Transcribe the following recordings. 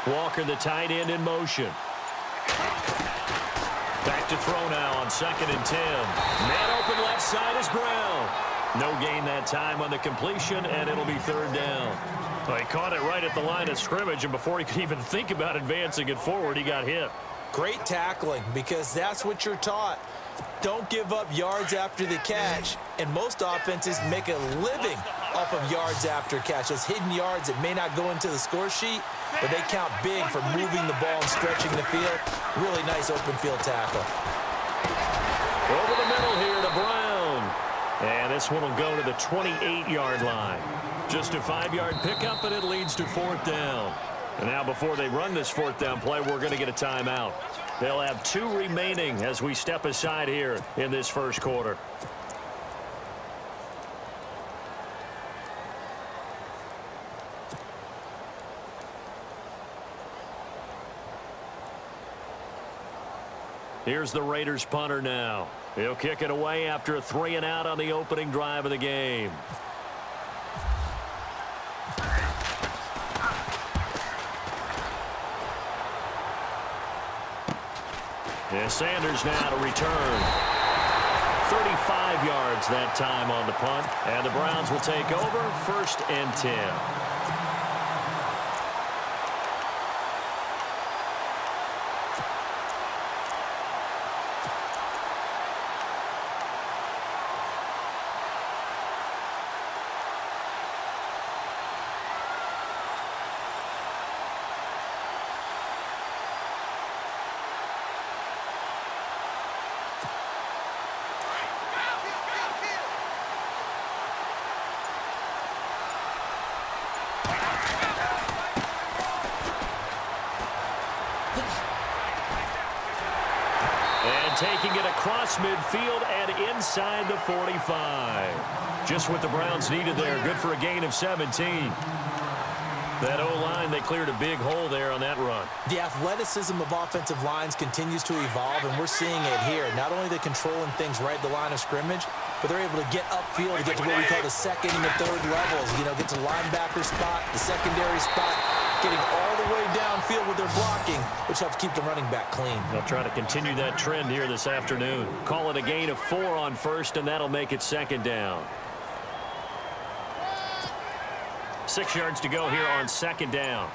Walker, the tight end, in motion. Back to throw now on 2nd and 10. Man open left side is Brown. No gain that time on the completion, and it'll be 3rd down. Well, he caught it right at the line of scrimmage, and before he could even think about advancing it forward, he got hit. Great tackling, because that's what you're taught. Don't give up yards after the catch, and most offenses make a living off of yards after catch. Those hidden yards that may not go into the score sheet, but they count big for moving the ball and stretching the field. Really nice open field tackle. Over the middle here to Brown. And this one will go to the 28-yard line. Just a 5-yard pickup, and it leads to 4th down. And now before they run this 4th down play, we're going to get a timeout. They'll have 2 remaining as we step aside here in this first quarter. Here's the Raiders punter now. He'll kick it away after a 3-and-out on the opening drive of the game. And Sanders now to return. 35 yards that time on the punt. And the Browns will take over 1st and 10. Taking it across midfield and inside the 45. Just what the Browns needed there. Good for a gain of 17. That O-line, they cleared a big hole there on that run. The athleticism of offensive lines continues to evolve, and we're seeing it here. Not only are they controlling things right at the line of scrimmage, but they're able to get upfield to get to what we call the 2nd and the 3rd levels. You know, get to the linebacker spot, the secondary spot, getting all the way downfield with their blocking, which helps keep the running back clean. They'll try to continue that trend here this afternoon. Call it a gain of 4 on 1st, and that'll make it 2nd down. 6 yards to go here on 2nd down.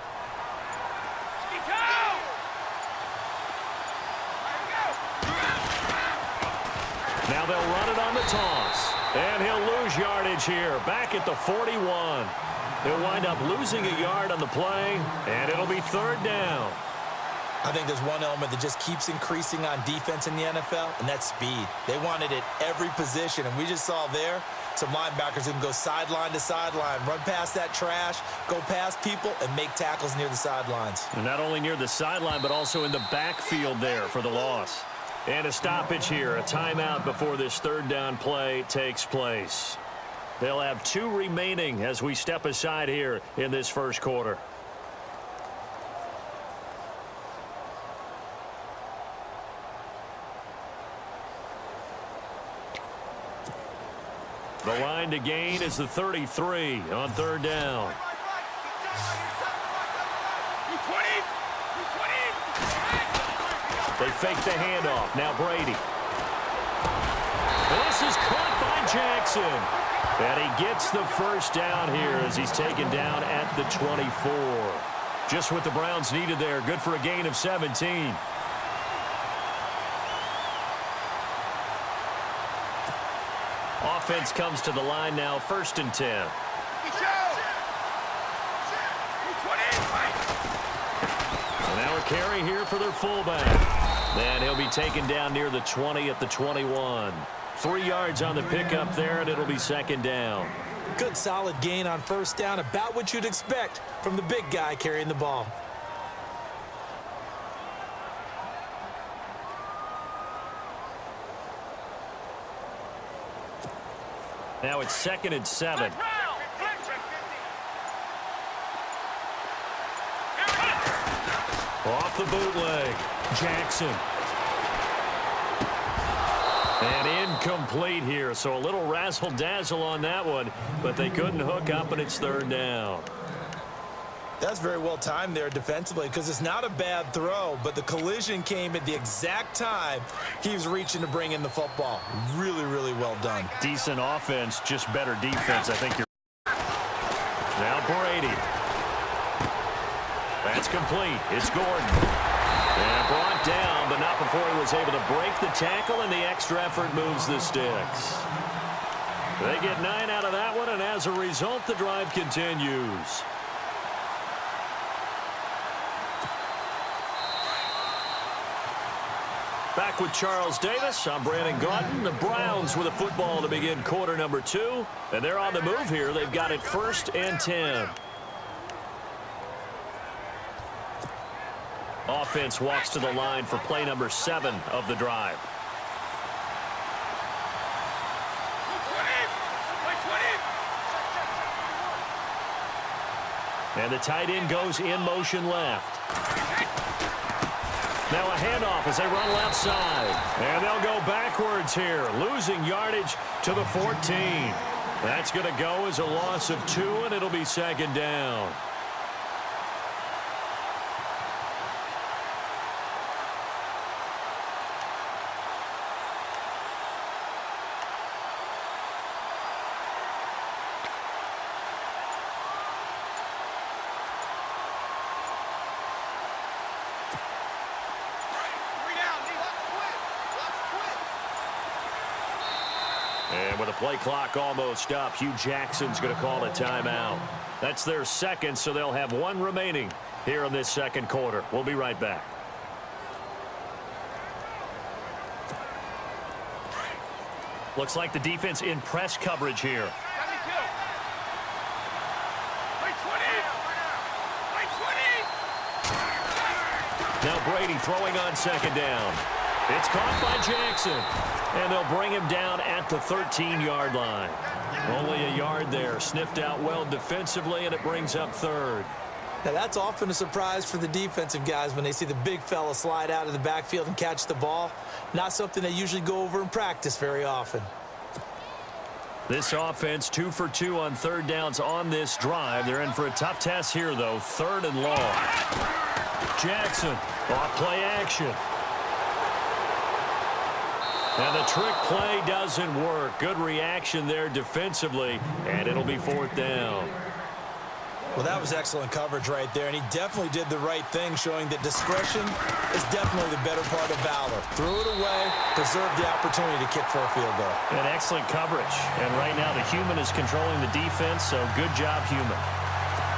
Now they'll run it on the toss. And he'll lose yardage here, back at the 41. He'll wind up losing a yard on the play, and it'll be 3rd down. I think there's one element that just keeps increasing on defense in the NFL, and that's speed. They want it at every position, and we just saw there some linebackers who can go sideline to sideline, run past that trash, go past people, and make tackles near the sidelines. And not only near the sideline, but also in the backfield there for the loss. And a stoppage here, a timeout before this 3rd down play takes place. They'll have 2 remaining as we step aside here in this first quarter. The line to gain is the 33 on 3rd down. They fake the handoff. Now Brady. This is caught by Jackson. And he gets the 1st down here as he's taken down at the 24. Just what the Browns needed there. Good for a gain of 17. Offense comes to the line now, 1st and 10. And now a carry here for their fullback. And he'll be taken down near the 20 at the 21. 3 yards on the pickup there, and it'll be 2nd down. Good solid gain on 1st down, about what you'd expect from the big guy carrying the ball. Now it's 2nd and 7. Off the bootleg, Jackson. And incomplete here, so a little razzle-dazzle on that one, but they couldn't hook up, and it's 3rd down. That's very well timed there defensively because it's not a bad throw, but the collision came at the exact time he was reaching to bring in the football. Really, really well done. Decent offense, just better defense. I think you're... Now Brady. That's complete. It's Gordon. And brought down, but not before he was able to break the tackle, and the extra effort moves the sticks. They get 9 out of that one, and as a result, the drive continues. Back with Charles Davis. I'm Brandon Gaudin. The Browns with a football to begin quarter number 2. And they're on the move here. They've got it 1st and 10. Offense walks to the line for play number 7 of the drive. And the tight end goes in motion left. Now a handoff as they run left side. And they'll go backwards here, losing yardage to the 14. That's going to go as a loss of 2, and it'll be 2nd down. And with the play clock almost up, Hugh Jackson's going to call a timeout. That's their 2nd, so they'll have 1 remaining here in this 2nd quarter. We'll be right back. Looks like the defense in press coverage here. Now Brady throwing on 2nd down. It's caught by Jackson. And they'll bring him down at the 13-yard line. Only a yard there. Sniffed out well defensively, and it brings up 3rd. Now, that's often a surprise for the defensive guys when they see the big fella slide out of the backfield and catch the ball. Not something they usually go over in practice very often. This offense 2 for 2 on 3rd downs on this drive. They're in for a tough test here, though. 3rd and long. Jackson off play action. And the trick play doesn't work. Good reaction there defensively, and it'll be 4th down. Well, that was excellent coverage right there, and he definitely did the right thing, showing that discretion is definitely the better part of valor. Threw it away, preserved the opportunity to kick for a field goal. And excellent coverage. And right now the human is controlling the defense, so good job, human.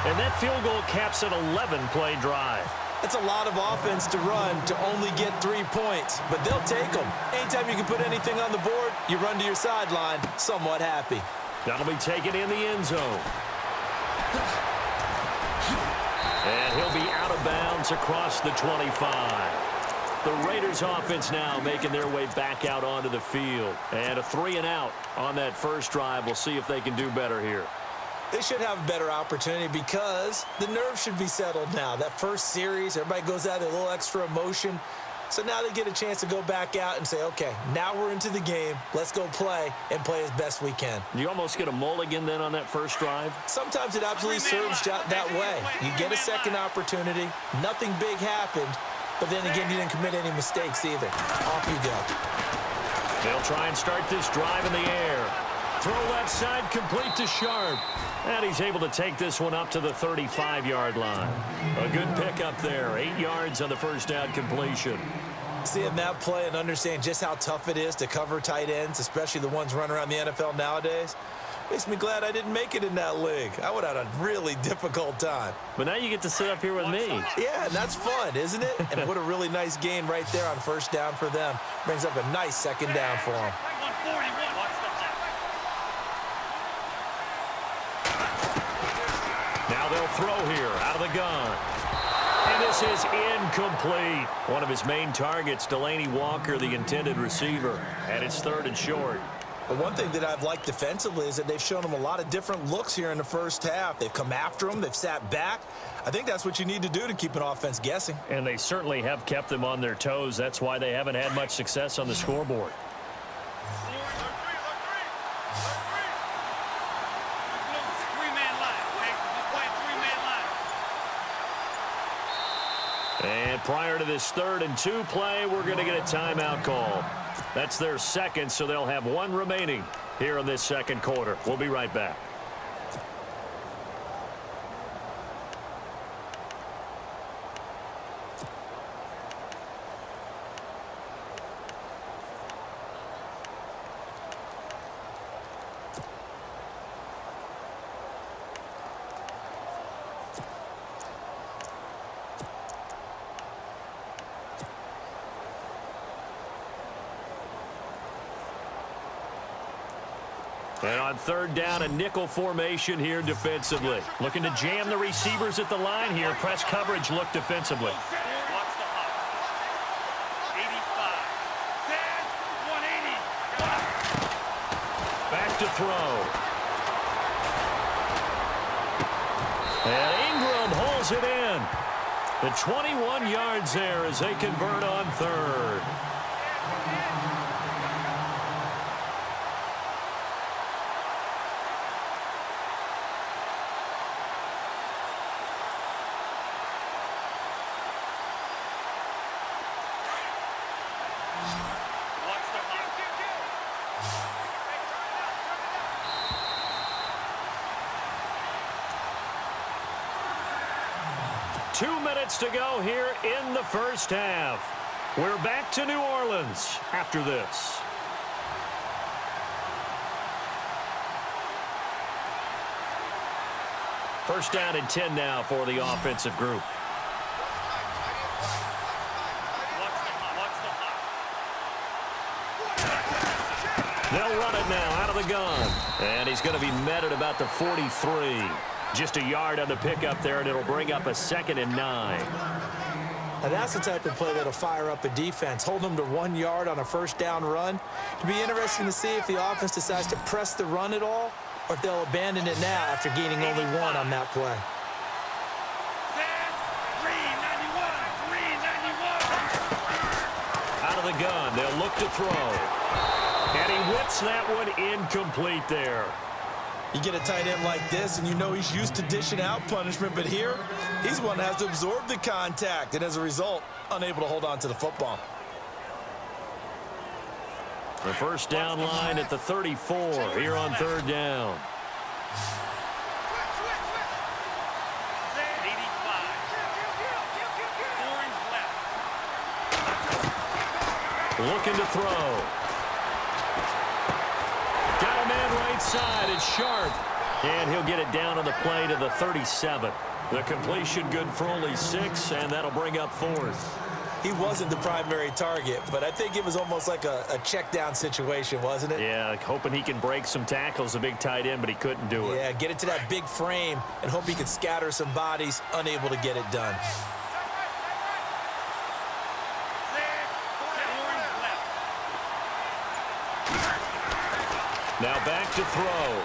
And that field goal caps an 11-play drive. That's a lot of offense to run to only get 3 points, but they'll take them. Anytime you can put anything on the board, you run to your sideline somewhat happy. That'll be taken in the end zone. And he'll be out of bounds across the 25. The Raiders offense now making their way back out onto the field. And a 3-and-out on that first drive. We'll see if they can do better here. They should have a better opportunity because the nerves should be settled now. That first series, everybody goes out with a little extra emotion. So now they get a chance to go back out and say, okay, now we're into the game. Let's go play and play as best we can. You almost get a mulligan then on that first drive? Sometimes it absolutely serves that way. You get a second opportunity. Nothing big happened. But then again, you didn't commit any mistakes either. Off you go. They'll try and start this drive in the air. Throw left side, complete to Sharp. And he's able to take this one up to the 35-yard line. A good pickup there. 8 yards on the first down completion. Seeing that play and understand just how tough it is to cover tight ends, especially the ones running around the NFL nowadays, makes me glad I didn't make it in that league. I would have had a really difficult time. But now you get to sit up here with me. Yeah, and that's fun, isn't it? And what a really nice gain right there on first down for them. Brings up a nice 2nd down for them. Now they'll throw here out of the gun. And this is incomplete. One of his main targets, Delaney Walker, the intended receiver. And it's 3rd and short. But one thing that I've liked defensively is that they've shown him a lot of different looks here in the first half. They've come after him. They've sat back. I think that's what you need to do to keep an offense guessing. And they certainly have kept them on their toes. That's why they haven't had much success on the scoreboard. And prior to this 3rd and 2 play, we're going to get a timeout call. That's their second, so they'll have one remaining here in this second quarter. We'll be right back. And on 3rd down, a nickel formation here defensively. Looking to jam the receivers at the line here. Press coverage look defensively. Watch the hop. 85. Set. 180. Back to throw. And Ingram holds it in. The 21 yards there as they convert on 3rd. Watch the hop. 2 minutes to go here in the first half. We're back to New Orleans after this. First down and 10 now for the offensive group. They'll run it now out of the gun. And he's going to be met at about the 43. Just a yard on the pickup there, and it'll bring up a 2nd and 9. Now that's the type of play that'll fire up a defense. Hold them to 1 yard on a first down run. It'll be interesting to see if the offense decides to press the run at all or if they'll abandon it now after gaining only 1 on that play. Out of the gun, they'll look to throw. And he whips that one incomplete there. You get a tight end like this, and you know he's used to dishing out punishment, but here, he's the one that has to absorb the contact, and as a result, unable to hold on to the football. The first down line at the 34 here on 3rd down. Looking to throw. Got a man right side. It's Sharp. And he'll get it down on the play to the 37. The completion good for only 6, and that'll bring up 4th. He wasn't the primary target, but I think it was almost like a check down situation, wasn't it? Yeah, hoping he can break some tackles, a big tight end, but he couldn't do it. Yeah, get it to that big frame and hope he can scatter some bodies, unable to get it done. Now back to throw.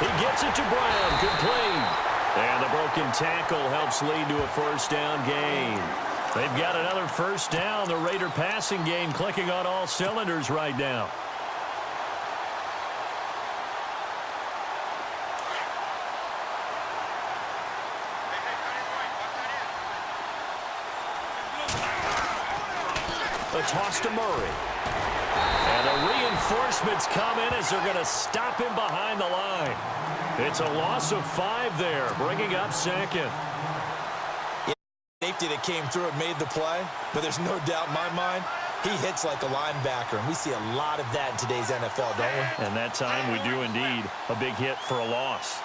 He gets it to Brown, complete. And the broken tackle helps lead to a first down gain. They've got another first down. The Raider passing game clicking on all cylinders right now. A toss to Murray. And the reinforcements come in as they're going to stop him behind the line. It's a loss of 5 there, bringing up 2nd. Safety that came through and made the play, but there's no doubt in my mind, he hits like a linebacker, and we see a lot of that in today's NFL, don't we? And that time we do indeed a big hit for a loss.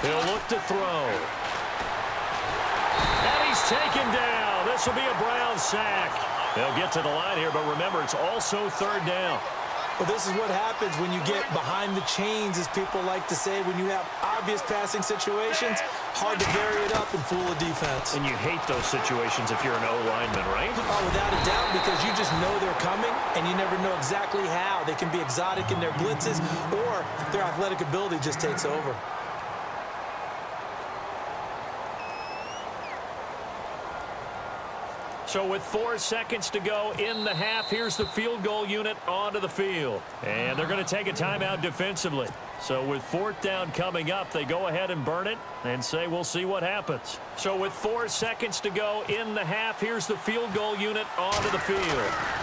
He'll look to throw. And he's taken down. This will be a Brown sack. They'll get to the line here, but remember, it's also 3rd down. Well, this is what happens when you get behind the chains, as people like to say. When you have obvious passing situations, hard to vary it up and fool a defense. And you hate those situations if you're an O-lineman, right? Oh, without a doubt, because you just know they're coming, and you never know exactly how. They can be exotic in their blitzes, or their athletic ability just takes over. So with 4 seconds to go in the half, here's the field goal unit onto the field. And they're going to take a timeout defensively. So with 4th down coming up, they go ahead and burn it and say we'll see what happens. So with 4 seconds to go in the half, here's the field goal unit onto the field.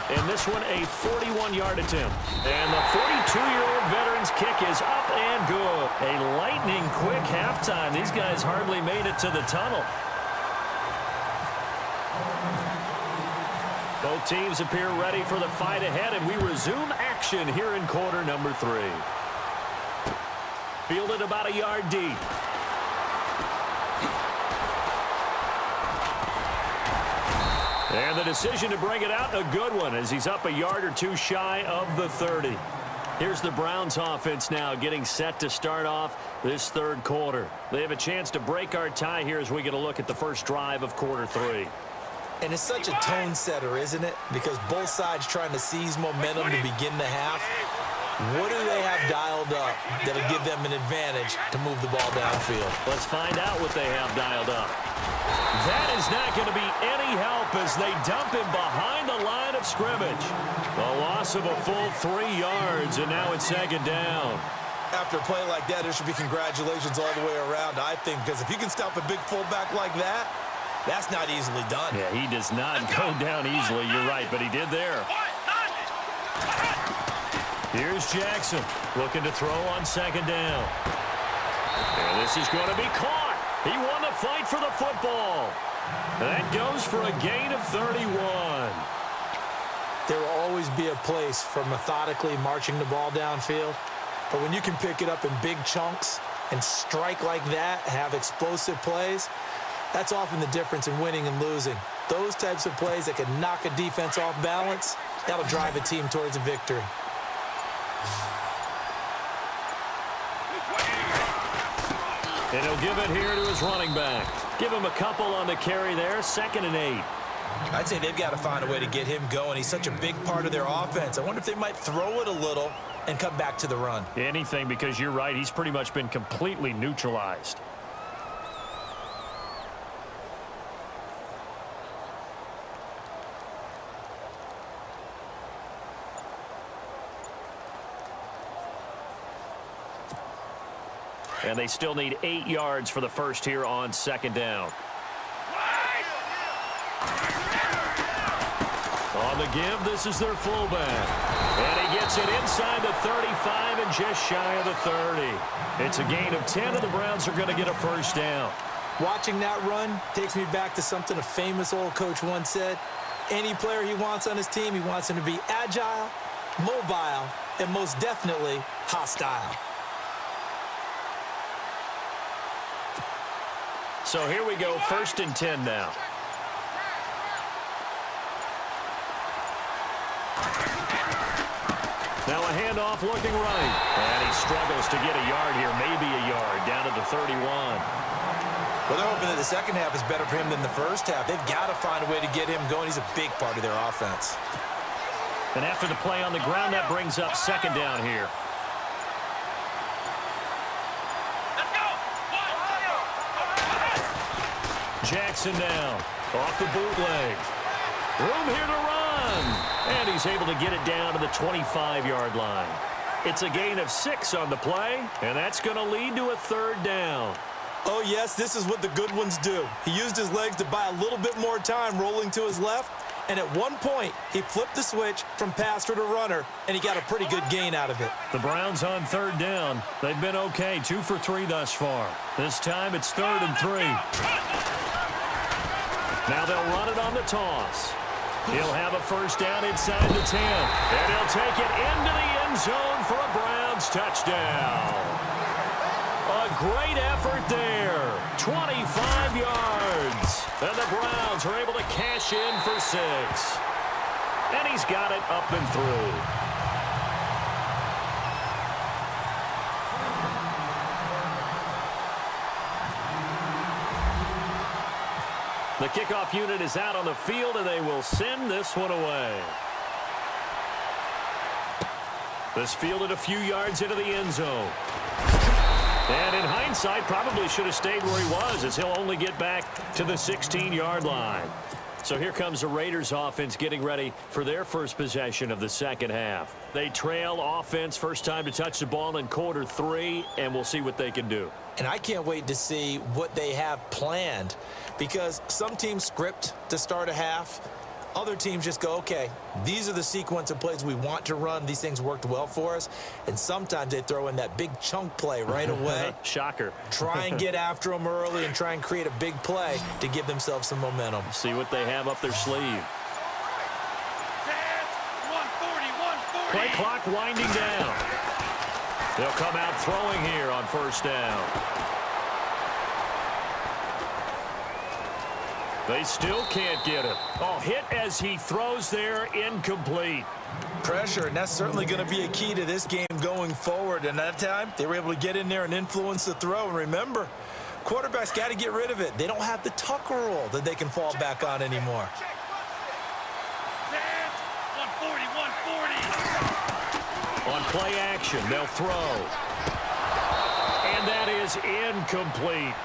And this one a 41-yard attempt. And the 42-year-old veteran's kick is up and good. A lightning quick halftime. These guys hardly made it to the tunnel. Both teams appear ready for the fight ahead, and we resume action here in quarter number 3. Fielded about a yard deep. And the decision to bring it out, a good one, as he's up a yard or two shy of the 30. Here's the Browns offense now getting set to start off this third quarter. They have a chance to break our tie here as we get a look at the first drive of quarter 3. And it's such a tone setter, isn't it? Because both sides trying to seize momentum to begin the half. What do they have dialed up that'll give them an advantage to move the ball downfield? Let's find out what they have dialed up. That is not going to be any help as they dump him behind the line of scrimmage. A loss of a full 3 yards, and now it's 2nd down. After a play like that, there should be congratulations all the way around, I think, because if you can stop a big fullback like that, that's not easily done. Yeah, he does not go down easily. You're right, but he did there. Here's Jackson looking to throw on 2nd down. And this is going to be caught. He won the fight for the football. That goes for a gain of 31. There will always be a place for methodically marching the ball downfield. But when you can pick it up in big chunks and strike like that, have explosive plays, that's often the difference in winning and losing. Those types of plays that can knock a defense off balance, that'll drive a team towards a victory. And he'll give it here to his running back. Give him a couple on the carry there, 2nd and 8. I'd say they've got to find a way to get him going. He's such a big part of their offense. I wonder if they might throw it a little and come back to the run. Anything, because you're right, he's pretty much been completely neutralized. And they still need 8 yards for the first here on 2nd down. On the give, this is their fullback. And he gets it inside the 35 and just shy of the 30. It's a gain of 10, and the Browns are going to get a first down. Watching that run takes me back to something a famous old coach once said. Any player he wants on his team, he wants him to be agile, mobile, and most definitely hostile. So here we go, 1st and 10 now. Now a handoff looking right. And he struggles to get a yard here, maybe a yard, down to the 31. Well, they're hoping that the second half is better for him than the first half. They've got to find a way to get him going. He's a big part of their offense. And after the play on the ground, that brings up 2nd down here. Jackson down, off the bootleg. Room here to run. And he's able to get it down to the 25-yard line. It's a gain of 6 on the play, and that's going to lead to a 3rd down. Oh, yes, this is what the good ones do. He used his legs to buy a little bit more time rolling to his left, and at one point, he flipped the switch from passer to runner, and he got a pretty good gain out of it. The Browns on 3rd down. They've been okay, 2 for 3 thus far. This time it's 3rd and 3. Now they'll run it on the toss. He'll have a first down inside the 10. And he'll take it into the end zone for a Browns touchdown. A great effort there. 25 yards. And the Browns are able to cash in for 6. And he's got it up and through. The kickoff unit is out on the field, and they will send this one away. This fielded a few yards into the end zone. And in hindsight, probably should have stayed where he was, as he'll only get back to the 16-yard line. So here comes the Raiders offense getting ready for their first possession of the second half. They trail offense, first time to touch the ball in quarter 3, and we'll see what they can do. And I can't wait to see what they have planned, because some teams script to start a half. Other teams just go, okay, these are the sequence of plays we want to run. These things worked well for us. And sometimes they throw in that big chunk play right away. Shocker. Try and get after them early and try and create a big play to give themselves some momentum. See what they have up their sleeve. 140, 140. Play clock winding down. They'll come out throwing here on first down. They still can't get him. Oh, hit as he throws there, incomplete. Pressure, and that's certainly going to be a key to this game going forward. And that time, they were able to get in there and influence the throw. And remember, quarterbacks got to get rid of it. They don't have the tuck rule that they can fall back on anymore. 140, 140. On play action, they'll throw. And that is incomplete.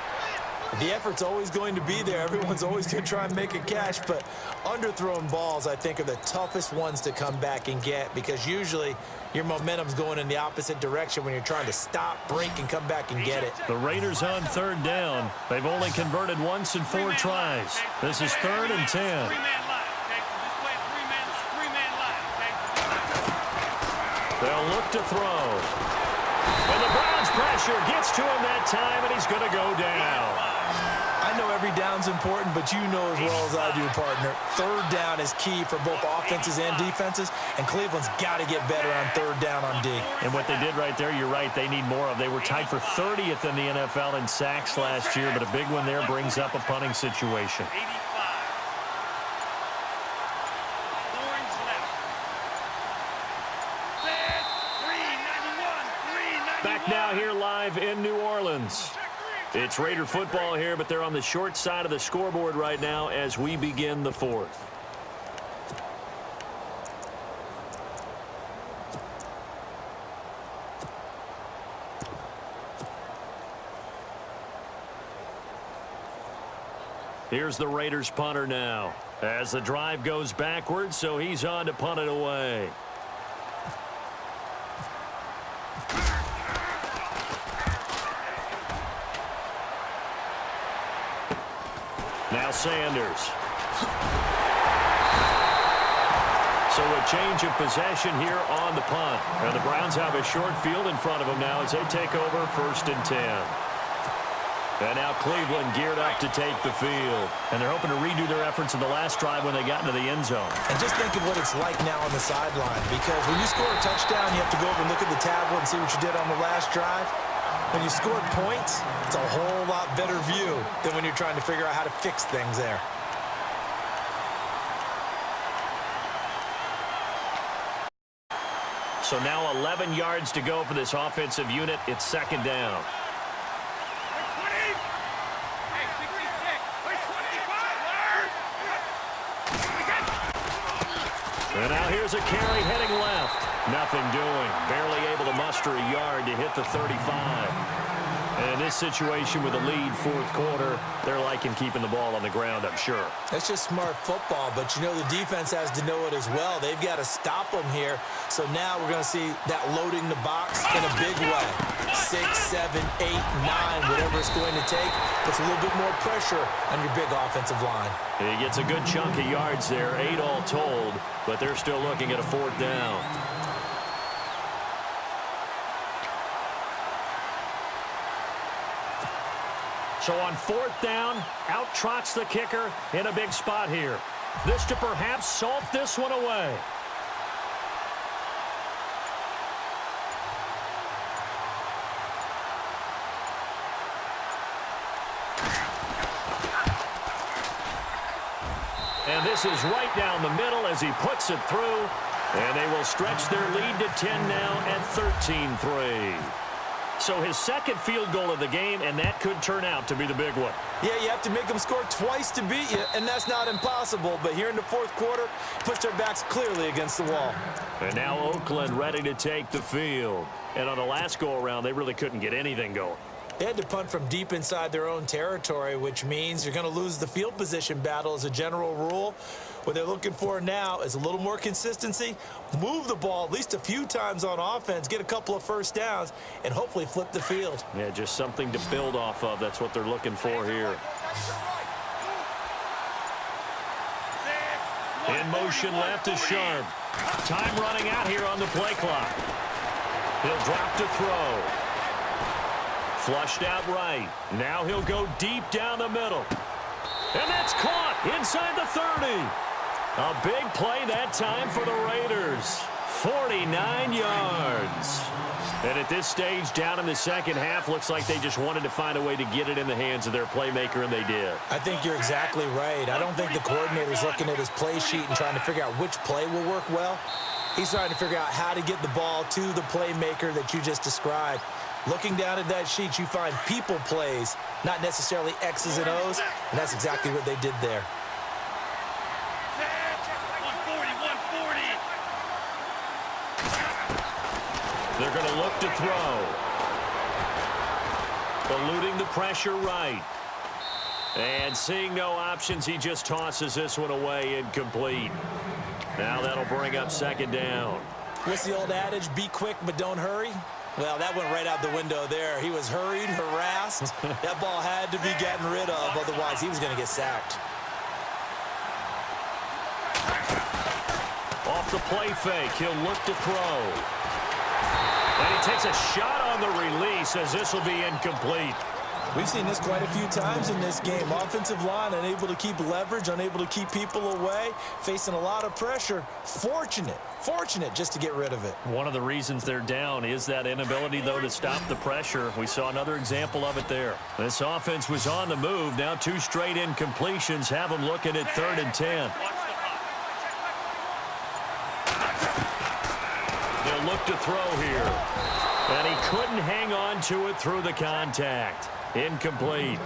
The effort's always going to be there. Everyone's always going to try and make a catch, but underthrown balls, I think, are the toughest ones to come back and get, because usually your momentum's going in the opposite direction when you're trying to stop, break, and come back and get it. The Raiders on third down. They've only converted once in 4 tries. This is 3rd and 10. Three-man line, okay? Just play three-man line, okay? They'll look to throw. And the Browns pressure gets to him that time, and he's going to go down. I know every down's important, but you know as well as I do, partner, third down is key for both offenses and defenses, and Cleveland's got to get better on third down on D. And what they did right there, you're right, they need more of. They were tied for 30th in the NFL in sacks last year, but a big one there brings up a punting situation. 85. Orange left. Set. 391. Back now here live in New Orleans. It's Raider football here, but they're on the short side of the scoreboard right now as we begin the 4th. Here's the Raiders punter now as the drive goes backwards, so he's on to punt it away. Now Sanders. So a change of possession here on the punt. And the Browns have a short field in front of them now as they take over 1st and 10. And now Cleveland geared up to take the field. And they're hoping to redo their efforts in the last drive when they got into the end zone. And just think of what it's like now on the sideline, because when you score a touchdown, you have to go over and look at the tablet and see what you did on the last drive. When you scored points, it's a whole lot better view than when you're trying to figure out how to fix things there. So now 11 yards to go for this offensive unit. It's 2nd down. And now here's a carry heading left. Nothing doing. Barely able to muster a yard to hit the 35. And in this situation with a lead 4th quarter, they're liking keeping the ball on the ground, I'm sure. That's just smart football, but you know the defense has to know it as well. They've got to stop them here. So now we're going to see that loading the box in a big way. 6, 7, 8, 9, whatever it's going to take, puts a little bit more pressure on your big offensive line. He gets a good chunk of yards there, 8 all told, but they're still looking at a 4th down. So on 4th down, out trots the kicker in a big spot here. This to perhaps salt this one away. And this is right down the middle as he puts it through. And they will stretch their lead to 10 now at 13-3. So his 2nd field goal of the game, and that could turn out to be the big one. Yeah, you have to make them score twice to beat you, and that's not impossible. But here in the 4th quarter, push their backs clearly against the wall. And now Oakland ready to take the field. And on the last go-around, they really couldn't get anything going. They had to punt from deep inside their own territory, which means you're going to lose the field position battle as a general rule. What they're looking for now is a little more consistency, move the ball at least a few times on offense, get a couple of first downs, and hopefully flip the field. Yeah, just something to build off of. That's what they're looking for here. In motion left is Sharp. Time running out here on the play clock. He'll drop to throw. Flushed out right. Now he'll go deep down the middle. And that's caught inside the 30. A big play that time for the Raiders. 49 yards. And at this stage, down in the second half, looks like they just wanted to find a way to get it in the hands of their playmaker, and they did. I think you're exactly right. I don't think the coordinator's looking at his play sheet and trying to figure out which play will work well. He's trying to figure out how to get the ball to the playmaker that you just described. Looking down at that sheet, you find people plays, not necessarily X's and O's, and that's exactly what they did there. 140. They're going to look to throw. Eluding the pressure right. And seeing no options, he just tosses this one away, incomplete. Now that'll bring up second down. What's the old adage, be quick but don't hurry? Well, that went right out the window there. He was hurried, harassed. That ball had to be gotten rid of, otherwise he was going to get sacked. Off the play fake, he'll look to throw. And he takes a shot on the release as this will be incomplete. We've seen this quite a few times in this game. Offensive line unable to keep leverage, unable to keep people away, facing a lot of pressure. Fortunate just to get rid of it. One of the reasons they're down is that inability, though, to stop the pressure. We saw another example of it there. This offense was on the move. Now 2 straight incompletions have them looking at 3rd and 10. They'll look to throw here. And he couldn't hang on to it through the contact. Incomplete.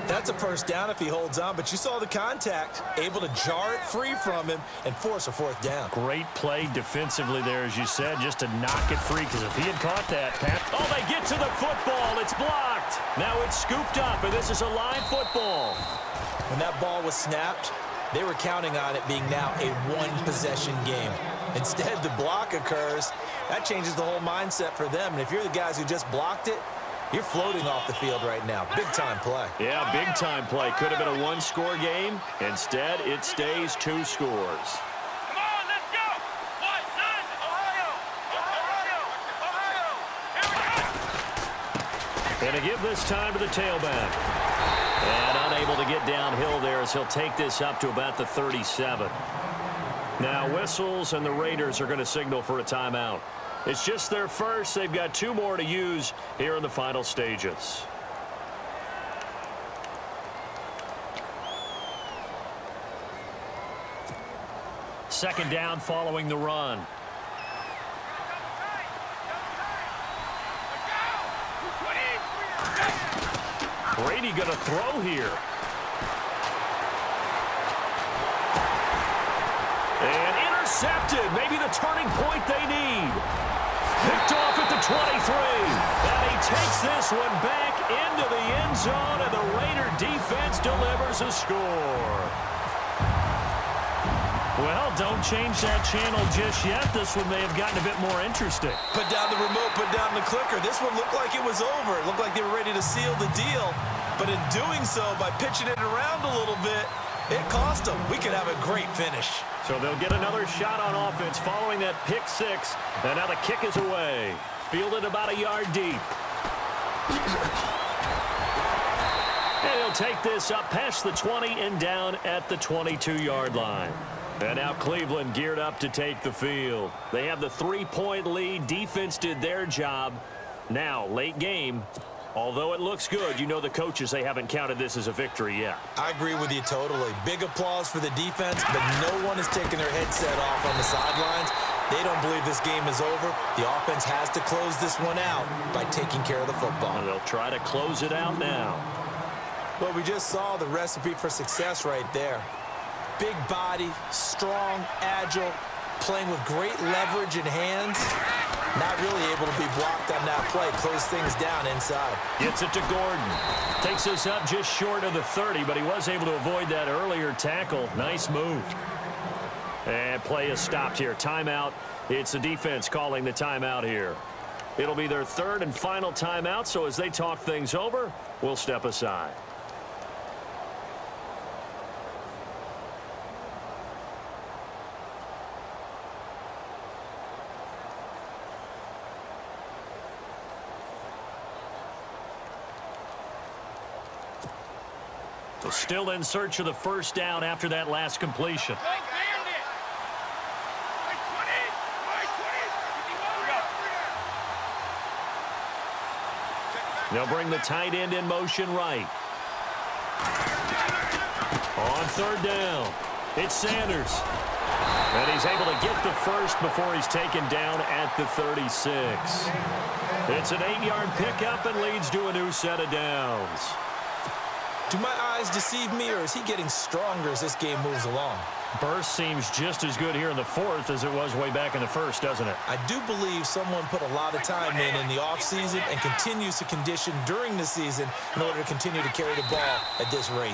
That's a first down if he holds on, but you saw the contact, able to jar it free from him and force a 4th down. Great play defensively there, as you said, just to knock it free, because if he had caught that, oh, they get to the football. It's blocked. Now it's scooped up, and this is a live football. When that ball was snapped, they were counting on it being now a 1-possession game. Instead, the block occurs. That changes the whole mindset for them, and if you're the guys who just blocked it, you're floating off the field right now. Big-time play. Yeah, big-time play. Could have been a 1-score game. Instead, it stays 2 scores. Come on, let's go. 1-9. Ohio. Here we go. And to give this time to the tailback. And unable to get downhill there as he'll take this up to about the 37. Now whistles, and the Raiders are going to signal for a timeout. It's just their first. They've got 2 more to use here in the final stages. Second down following the run. Brady going to throw here. And intercepted. Maybe the turning point they need. Picked off at the 23. And he takes this one back into the end zone, and the Raider defense delivers a score. Well, don't change that channel just yet. This one may have gotten a bit more interesting. Put down the remote, put down the clicker. This one looked like it was over. It looked like they were ready to seal the deal. But in doing so, by pitching it around a little bit, it cost them. We could have a great finish. So they'll get another shot on offense following that pick 6. And now the kick is away. Fielded about a yard deep. And he'll take this up past the 20 and down at the 22-yard line. And now Cleveland geared up to take the field. They have the 3-point lead. Defense did their job. Now, late game. Although it looks good, you know the coaches, they haven't counted this as a victory yet. I agree with you totally. Big applause for the defense, but no one is taking their headset off on the sidelines. They don't believe this game is over. The offense has to close this one out by taking care of the football. And they'll try to close it out now. Well, we just saw the recipe for success right there. Big body, strong, agile, playing with great leverage in hands. Not really able to be blocked on that play. Close things down inside. Gets it to Gordon. Takes us up just short of the 30, but he was able to avoid that earlier tackle. Nice move. And play is stopped here. Timeout. It's the defense calling the timeout here. It'll be their third and final timeout, so as they talk things over, we'll step aside. So still in search of the first down after that last completion. They'll bring the tight end in motion right. On third down, it's Sanders. And he's able to get the first before he's taken down at the 36. It's an 8-yard pickup and leads to a new set of downs. Do my eyes deceive me, or is he getting stronger as this game moves along? Burst seems just as good here in the fourth as it was way back in the first, doesn't it? I do believe someone put a lot of time in the offseason and continues to condition during the season in order to continue to carry the ball at this rate.